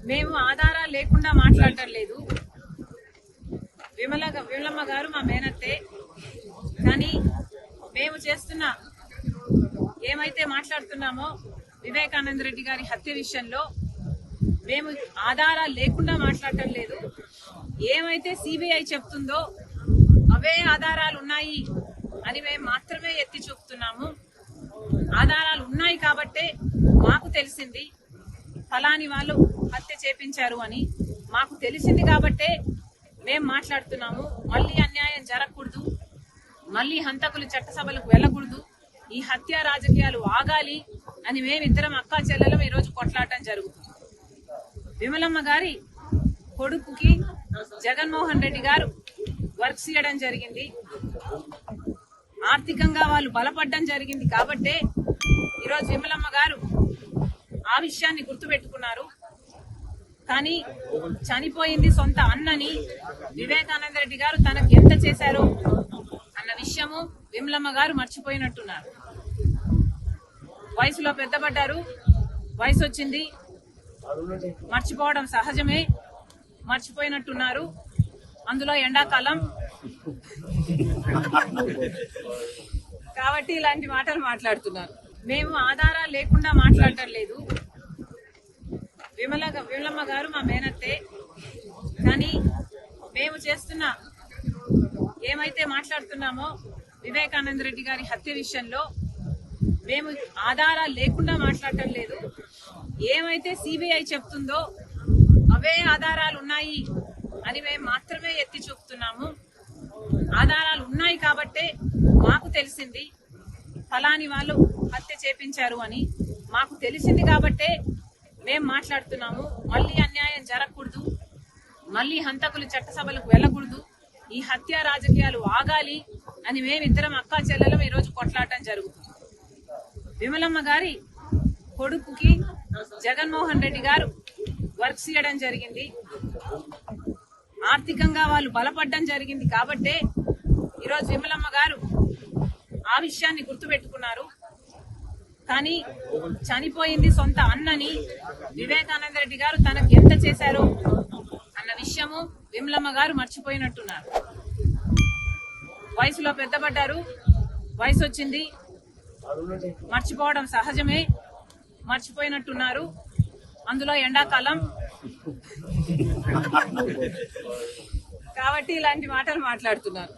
మేము ఆధారాలు లేకుండా మాట్లాడటం లేదు. విమలమ్మ గారు మా మేనత్తే. కానీ మేము చేస్తున్న ఏమైతే మాట్లాడుతున్నామో వివేకానంద రెడ్డి గారి హత్య విషయంలో మేము ఆధారాలు లేకుండా మాట్లాడటం లేదు. ఏమైతే సిబిఐ చెప్తుందో అవే ఆధారాలు ఉన్నాయి అని మేము మాత్రమే ఎత్తి చూపుతున్నాము. ఆధారాలు ఉన్నాయి కాబట్టే మాకు తెలిసింది ఫలాని వాళ్ళు హత్య చేపించారు అని మాకు తెలిసింది కాబట్టే మేము మాట్లాడుతున్నాము. మళ్ళీ అన్యాయం జరగకూడదు, మళ్ళీ హంతకులు చట్టసభలకు వెళ్ళకూడదు, ఈ హత్య రాజకీయాలు ఆగాలి అని మేమిద్దరం అక్కా చెల్లెలం ఈరోజు కొట్లాడటం జరుగుతుంది. విమలమ్మ గారి కొడుకుకి జగన్మోహన్ రెడ్డి గారు వర్క్స్ ఇవ్వడం జరిగింది, ఆర్థికంగా వాళ్ళు బలపడడం జరిగింది కాబట్టే ఈరోజు విమలమ్మ గారు ఆ విషయాన్ని గుర్తుపెట్టుకున్నారు. కానీ చనిపోయింది సొంత అన్నని వివేకానంద రెడ్డి గారు తనకు ఎంత చేశారో అన్న విషయము విమలమ్మ గారు మర్చిపోయినట్టున్నారు. వయసులో పెద్దపడ్డారు, వయసు వచ్చింది, మర్చిపోవడం సహజమే, మర్చిపోయినట్టున్నారు. అందులో ఎండాకాలం కాబట్టి ఇలాంటి మాటలు మాట్లాడుతున్నారు. మేము ఆధారాలు లేకుండా మాట్లాడటం లేదు. విమలమ్మ గారు మా మేనత్తే. కానీ మేము చేస్తున్న ఏమైతే మాట్లాడుతున్నామో వివేకానంద రెడ్డి గారి హత్య విషయంలో మేము ఆధారాలు లేకుండా మాట్లాడటం లేదు. ఏమైతే సిబిఐ చెప్తుందో అవే ఆధారాలు ఉన్నాయి అని మేము మాత్రమే ఎత్తి చూపుతున్నాము. ఆధారాలు ఉన్నాయి కాబట్టే మాకు తెలిసింది ఫలాని వాళ్ళు హత్య చేపించారు అని మాకు తెలిసింది కాబట్టే మేము మాట్లాడుతున్నాము. మళ్ళీ అన్యాయం జరగకూడదు, మళ్ళీ హంతకులు చట్టసభలకు వెళ్ళకూడదు, ఈ హత్య రాజకీయాలు ఆగాలి అని మేమిద్దరం అక్కా చెల్లెలం ఈరోజు కొట్లాడటం జరుగుతుంది. విమలమ్మ గారి కొడుకుకి జగన్మోహన్ రెడ్డి గారు వర్క్స్ ఇవ్వడం జరిగింది, ఆర్థికంగా వాళ్ళు బలపడడం జరిగింది కాబట్టే ఈరోజు విమలమ్మ గారు ఆ విషయాన్ని గుర్తుపెట్టుకున్నారు. కానీ చనిపోయింది సొంత అన్నని వివేకానంద రెడ్డి గారు తనకు ఎంత చేశారో అన్న విషయము విమలమ్మ గారు మర్చిపోయినట్టున్నారు. వయసులో పెద్దపడ్డారు, వయసు వచ్చింది, మర్చిపోవడం సహజమే, మర్చిపోయినట్టున్నారు. అందులో ఎండాకాలం కాబట్టి ఇలాంటి మాటలు మాట్లాడుతున్నారు.